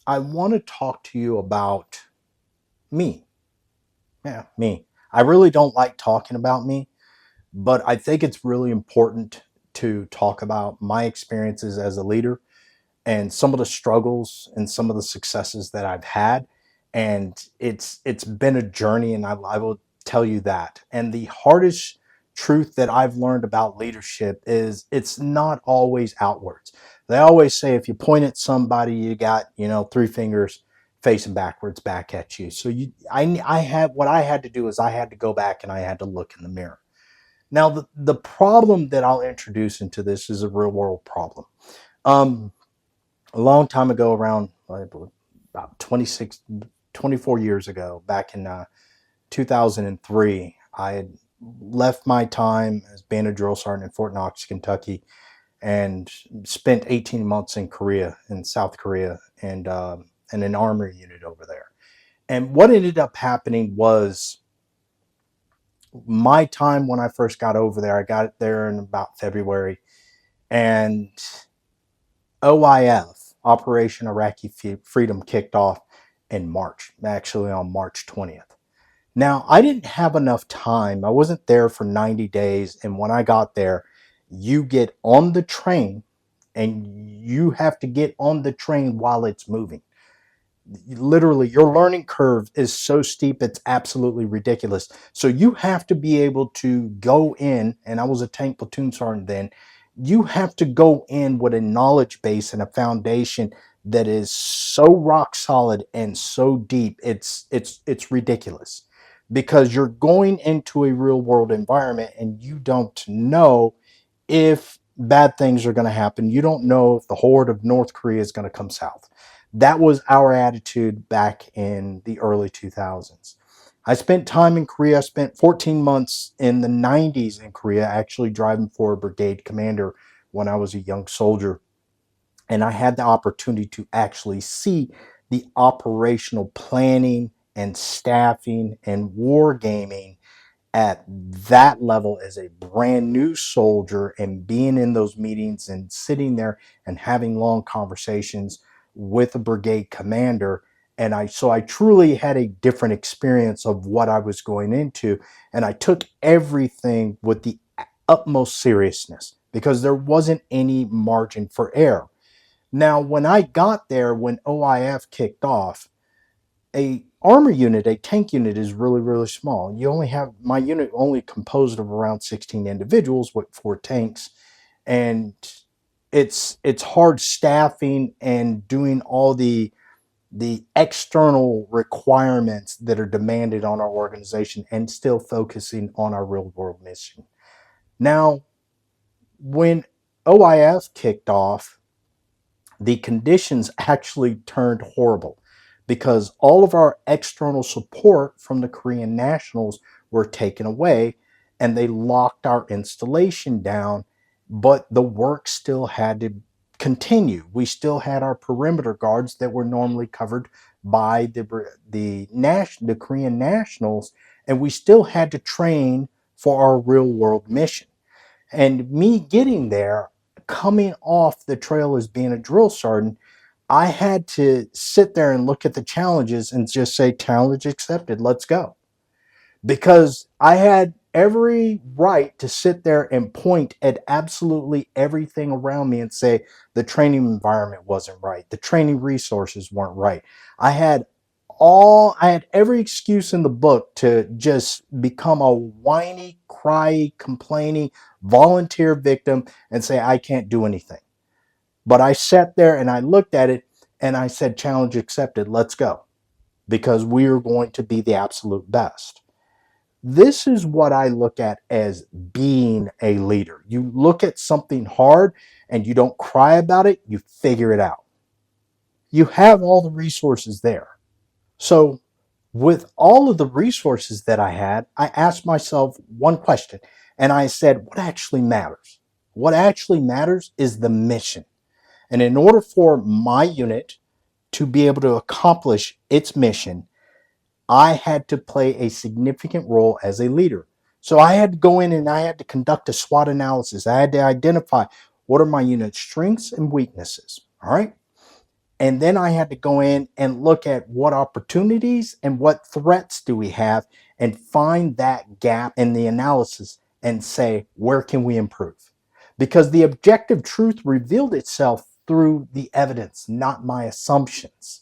I want to talk to you about me. Yeah, me. I really don't like talking about me, but I think it's really important to talk about my experiences as a leader and some of the struggles and some of the successes that I've had. And it's been a journey, and I will tell you that. And the hardest truth that I've learned about leadership is it's not always outwards. They always say if you point at somebody, you got, three fingers facing backwards back at you. So I had what I had to do is I had to go back and I had to look in the mirror. Now the problem that I'll introduce into this is a real world problem. Um, a long time ago, around I believe, about 26, 24 years ago, back in 2003, I had left my time as being a drill sergeant in Fort Knox, Kentucky, and spent 18 months in Korea, in South Korea, and in an armory unit over there. And what ended up happening was my time when I first got over there, I got there in about February, and OIF, Operation Iraqi Freedom, kicked off in March, actually on March 20th. Now, I didn't have enough time. I wasn't there for 90 days. And when I got there, you get on the train and you have to get on the train while it's moving. Literally, your learning curve is so steep, it's absolutely ridiculous. So you have to be able to go in, and I was a tank platoon sergeant then. You have to go in with a knowledge base and a foundation that is so rock solid and so deep. It's ridiculous because you're going into a real world environment and you don't know if bad things are going to happen. You don't know if the horde of North Korea is going to come south. That was our attitude back in the early 2000s. I spent time in Korea. I spent 14 months in the 90s in Korea, actually driving for a brigade commander when I was a young soldier. And I had the opportunity to actually see the operational planning and staffing and war gaming at that level as a brand new soldier, and being in those meetings and sitting there and having long conversations with a brigade commander. And I truly had a different experience of what I was going into, and I took everything with the utmost seriousness because there wasn't any margin for error. Now when I got there, when OIF kicked off, a armor unit, a tank unit, is really, really small. You only have my unit only composed of around 16 individuals with 4 tanks, and it's hard staffing and doing all the external requirements that are demanded on our organization and still focusing on our real world mission. Now, when OIF kicked off, the conditions actually turned horrible because all of our external support from the Korean nationals were taken away and they locked our installation down, but the work still had to continue. We still had our perimeter guards that were normally covered by the Korean nationals, and we still had to train for our real world mission. And me getting there, coming off the trail as being a drill sergeant, I had to sit there and look at the challenges and just say, challenge accepted, let's go. Because I had every right to sit there and point at absolutely everything around me and say the training environment wasn't right, the training resources weren't right. I had every excuse in the book to just become a whiny, cry, complaining volunteer victim and say I can't do anything. But I sat there and I looked at it and I said, challenge accepted, let's go, because we are going to be the absolute best. This is what I look at as being a leader. You look at something hard and you don't cry about it, you figure it out. You have all the resources there. So, with all of the resources that I had, I asked myself one question, and I said, what actually matters? What actually matters is the mission. And in order for my unit to be able to accomplish its mission, I had to play a significant role as a leader. So I had to go in and I had to conduct a SWOT analysis. I had to identify what are my unit's strengths and weaknesses. All right. And then I had to go in and look at what opportunities and what threats do we have and find that gap in the analysis and say, where can we improve? Because the objective truth revealed itself through the evidence, not my assumptions.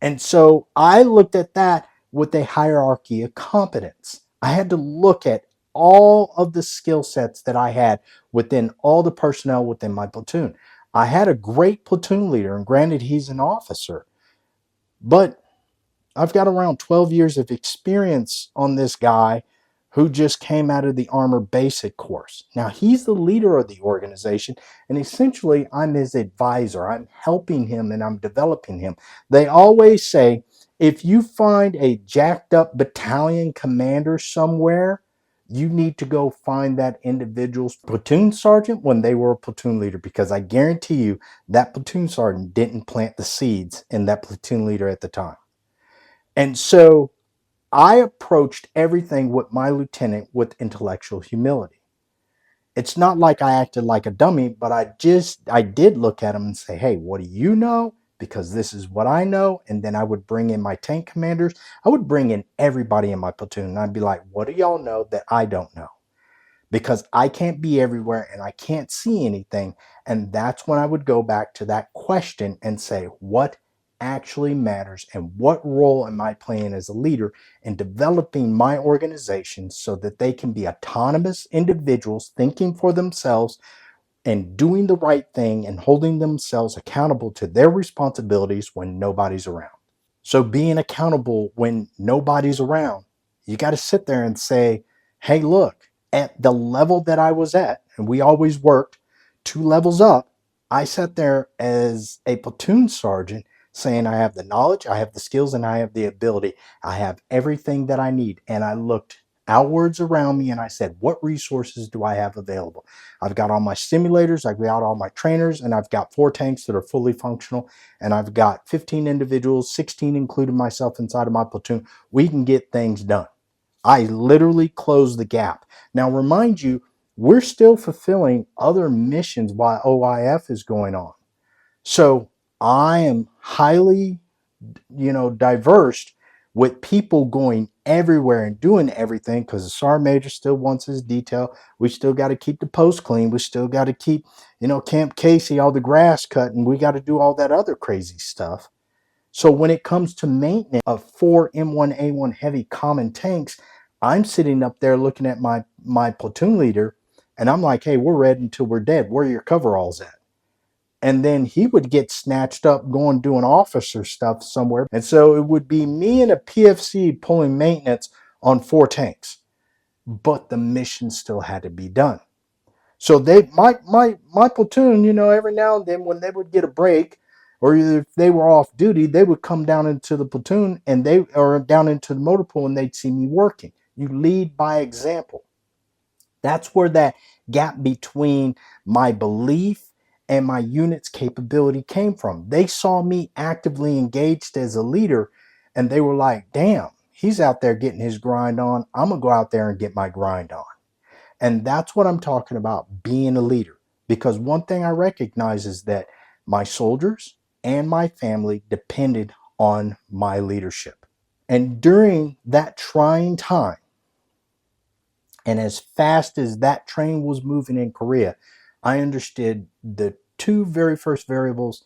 And so I looked at that with a hierarchy of competence. I had to look at all of the skill sets that I had within all the personnel within my platoon. I had a great platoon leader, and granted, he's an officer, but I've got around 12 years of experience on this guy who just came out of the Armor Basic course. Now, he's the leader of the organization, and essentially, I'm his advisor. I'm helping him and I'm developing him. They always say if you find a jacked up battalion commander somewhere, you need to go find that individual's platoon sergeant when they were a platoon leader, because I guarantee you that platoon sergeant didn't plant the seeds in that platoon leader at the time. And so I approached everything with my lieutenant with intellectual humility. It's not like I acted like a dummy, but I did look at him and say, hey, what do you know? Because this is what I know. And then I would bring in my tank commanders. I would bring in everybody in my platoon. And I'd be like, what do y'all know that I don't know? Because I can't be everywhere and I can't see anything. And that's when I would go back to that question and say, what actually matters and what role am I playing as a leader in developing my organization so that they can be autonomous individuals thinking for themselves and doing the right thing and holding themselves accountable to their responsibilities when nobody's around. So being accountable when nobody's around, you got to sit there and say, hey, look, at the level that I was at, and we always worked 2 levels up, I sat there as a platoon sergeant saying, I have the knowledge, I have the skills, and I have the ability. I have everything that I need. And I looked outwards around me and I said, what resources do I have available? I've got all my simulators, I've got all my trainers, and I've got 4 tanks that are fully functional, and I've got 15 individuals, 16 including myself inside of my platoon. We can get things done. I literally closed the gap. Now, remind you, we're still fulfilling other missions while OIF is going on. So I am highly, diverse with people going everywhere and doing everything, because the sergeant major still wants his detail. We still got to keep the post clean. We still got to keep, Camp Casey, all the grass cut, and we got to do all that other crazy stuff. So when it comes to maintenance of 4 M1A1 heavy common tanks, I'm sitting up there looking at my platoon leader, and I'm like, hey, we're ready until we're dead. Where are your coveralls at? And then he would get snatched up going doing officer stuff somewhere. And so it would be me and a PFC pulling maintenance on 4 tanks. But the mission still had to be done. So my platoon, every now and then when they would get a break, or if they were off duty, they would come down into the platoon and or down into the motor pool, and they'd see me working. You lead by example. That's where that gap between my belief and my unit's capability came from. They saw me actively engaged as a leader, and they were like, damn, he's out there getting his grind on. I'm going to go out there and get my grind on. And that's what I'm talking about, being a leader. Because one thing I recognize is that my soldiers and my family depended on my leadership. And during that trying time, and as fast as that train was moving in Korea, I understood the 2 very first variables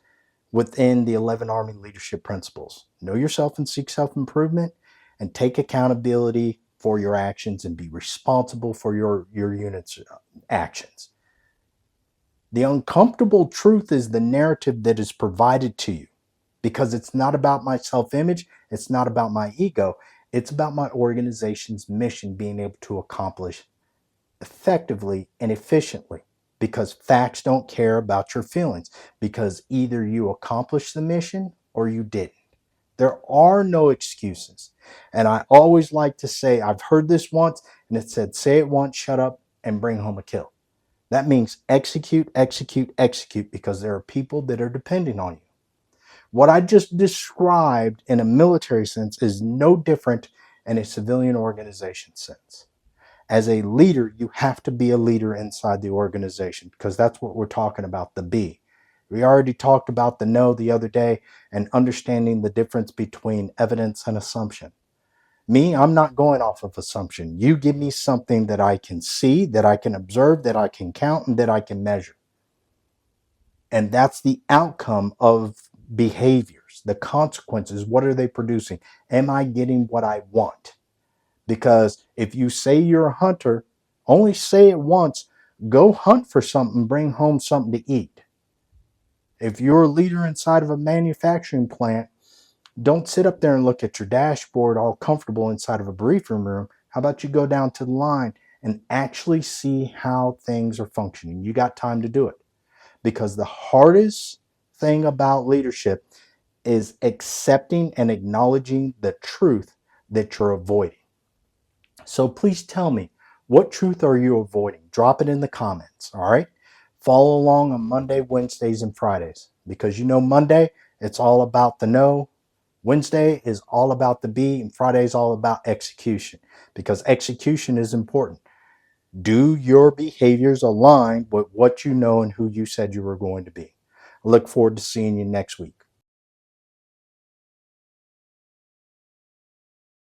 within the 11 Army leadership principles: know yourself and seek self improvement, and take accountability for your actions and be responsible for your unit's actions. The uncomfortable truth is the narrative that is provided to you, because it's not about my self image, it's not about my ego, it's about my organization's mission being able to accomplish effectively and efficiently, because facts don't care about your feelings, because either you accomplished the mission or you didn't. There are no excuses. And I always like to say, I've heard this once, and it said, say it once, shut up, and bring home a kill. That means execute, execute, execute, because there are people that are depending on you. What I just described in a military sense is no different in a civilian organization sense. As a leader, you have to be a leader inside the organization, because that's what we're talking about, the B. We already talked about the know the other day and understanding the difference between evidence and assumption. Me, I'm not going off of assumption. You give me something that I can see, that I can observe, that I can count, and that I can measure. And that's the outcome of behaviors, the consequences. What are they producing? Am I getting what I want? Because if you say you're a hunter, only say it once. Go hunt for something, bring home something to eat. If you're a leader inside of a manufacturing plant, don't sit up there and look at your dashboard all comfortable inside of a briefing room. How about you go down to the line and actually see how things are functioning? You got time to do it. Because the hardest thing about leadership is accepting and acknowledging the truth that you're avoiding. So please tell me, what truth are you avoiding? Drop it in the comments, all right? Follow along on Monday, Wednesdays, and Fridays. Because Monday, it's all about the know. Wednesday is all about the be, and Friday is all about execution. Because execution is important. Do your behaviors align with what you know and who you said you were going to be? I look forward to seeing you next week.